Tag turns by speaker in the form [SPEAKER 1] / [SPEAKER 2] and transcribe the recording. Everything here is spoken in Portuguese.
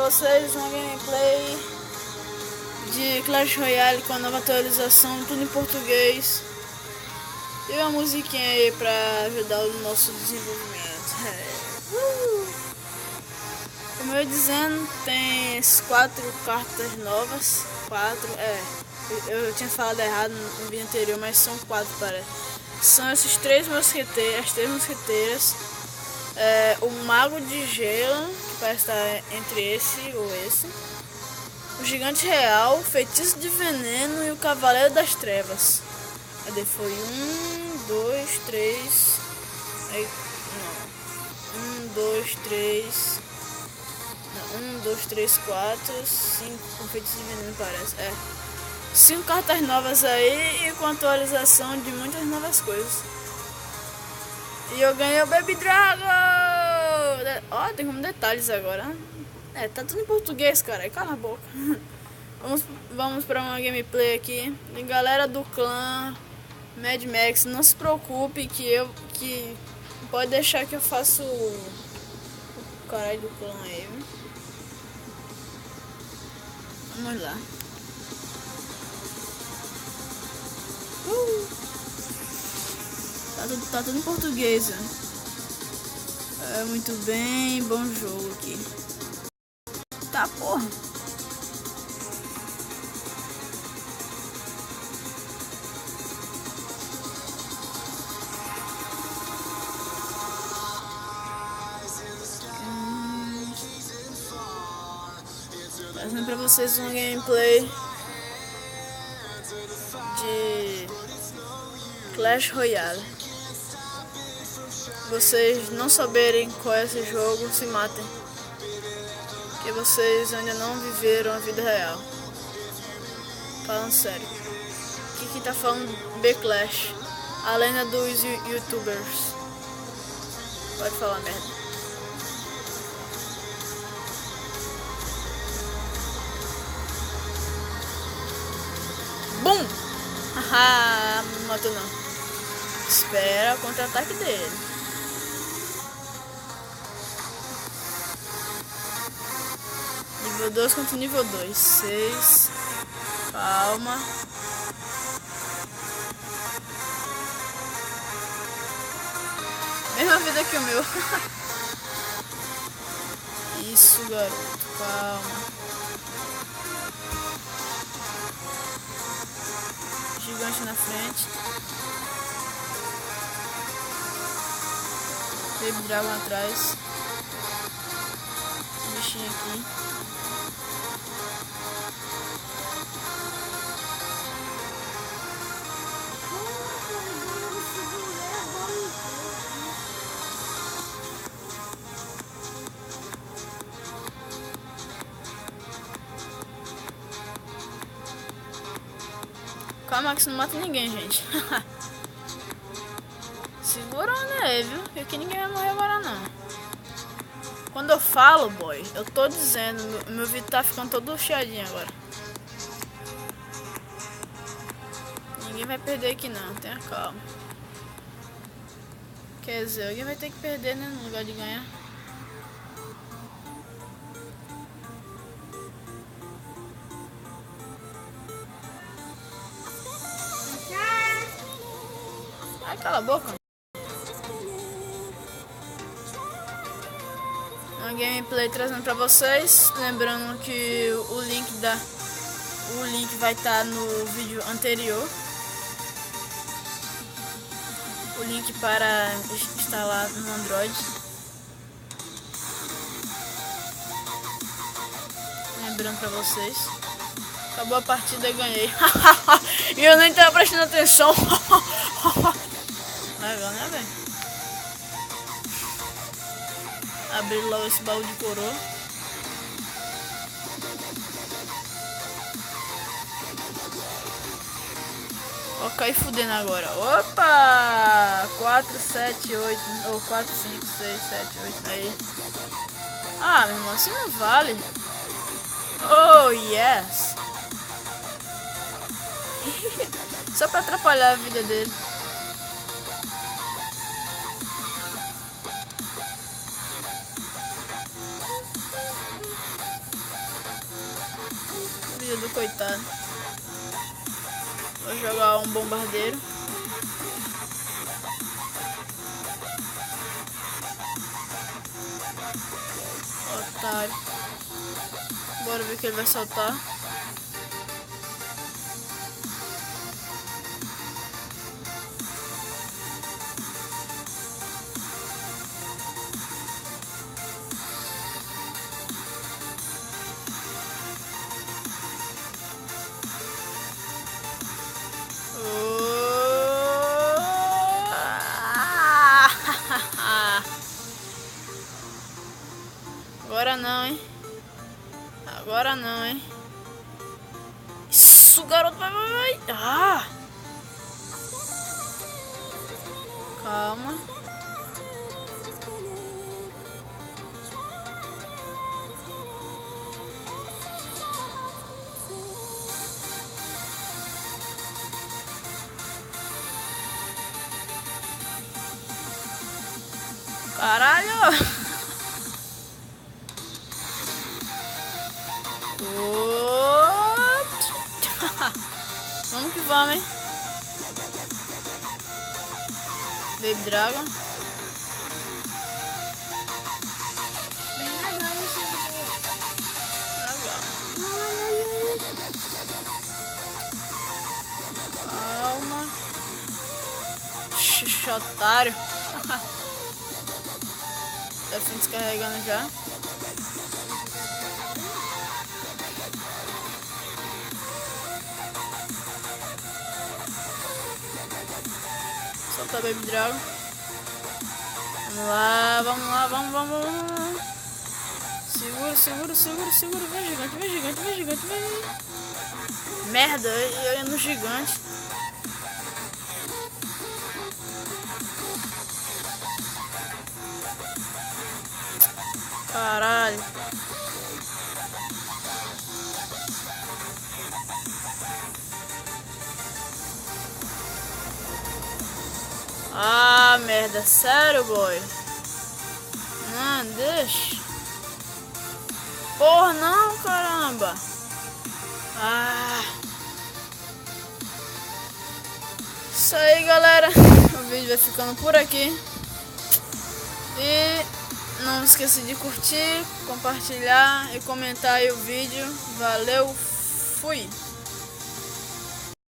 [SPEAKER 1] vocês uma gameplay de Clash Royale com a nova atualização, tudo em português. E uma musiquinha aí pra ajudar o nosso desenvolvimento. Como eu ia dizendo, tem 4 cartas novas. 4, eu tinha falado errado no vídeo anterior, mas são 4 parece. São esses 3 mosqueteiros, as 3 mosqueteiras. O Mago de Gelo, que parece estar entre esse ou esse. O Gigante Real, o Feitiço de Veneno e o Cavaleiro das Trevas. Cadê? Foi 1, 2, 3. Aí, não. 1, 2, 3. Não, 1, 2, 3, 4, 5. Com Feitiço de Veneno parece. 5 cartas novas aí e com atualização de muitas novas coisas. E eu ganhei o Baby Dragon! Ó, tem como detalhes agora. Tá tudo em português, cara. Cala a boca. Vamos pra uma gameplay aqui. E galera do clã Mad Max, não se preocupe que pode deixar que eu faço o caralho do clã aí, viu? Vamos lá. Tá tudo em português, né? Muito bem, bom jogo aqui. Tá, porra. Trazendo pra vocês uma gameplay de Clash Royale. Se vocês não saberem qual é esse jogo, se matem. Porque vocês ainda não viveram a vida real. Falando sério. Aqui que tá falando B-Clash, a lenda dos youtubers. Pode falar merda. Bum! Haha, não matou não. Espera o contra-ataque dele. Nível 2 contra nível 2. 6. Calma. Mesma vida que o meu. Isso, garoto. Calma. Gigante na frente. Baby Dragon atrás. Bichinho aqui. Calma que você não mata ninguém, gente. Segura né, viu? Porque aqui ninguém vai morrer agora não. Quando eu falo, boy, eu tô dizendo, meu vídeo tá ficando todo chiadinho agora. Ninguém vai perder aqui não, tenha calma. Quer dizer, alguém vai ter que perder, né, no lugar de ganhar. Ai, cala a boca. Uma gameplay trazendo pra vocês. Lembrando que o link vai estar no vídeo anterior. O link para instalar no Android. Lembrando pra vocês. Acabou a partida e ganhei. E eu nem tava prestando atenção. Legal, né, velho? Abrir logo esse baú de coroa. Ó, cair fudendo agora. Opa! 4, 7, 8. Ou 4, 5, 6, 7, 8. Aí. Ah, meu irmão, assim não vale. Oh, yes! Só pra atrapalhar a vida dele. vida do coitado. Vou jogar um bombardeiro. Otário. Bora ver o que ele vai soltar. Agora não, hein? Agora não, hein? Isso, garoto, vai. Ah! Calma. Caralho! Vamos que vamos, hein? Baby Dragon. Calma. Xixi, otário. Tá fim descarregando já. Solta Baby Dragon. Vamos lá, vamos lá, vamos. Segura. Vem gigante. Merda, eu ia no gigante. Caralho. Ah, merda, sério, boy? Não, deixa. Porra, não, caramba. Ah. Isso aí, galera. O vídeo vai ficando por aqui. E não esqueça de curtir, compartilhar e comentar aí o vídeo. Valeu, fui!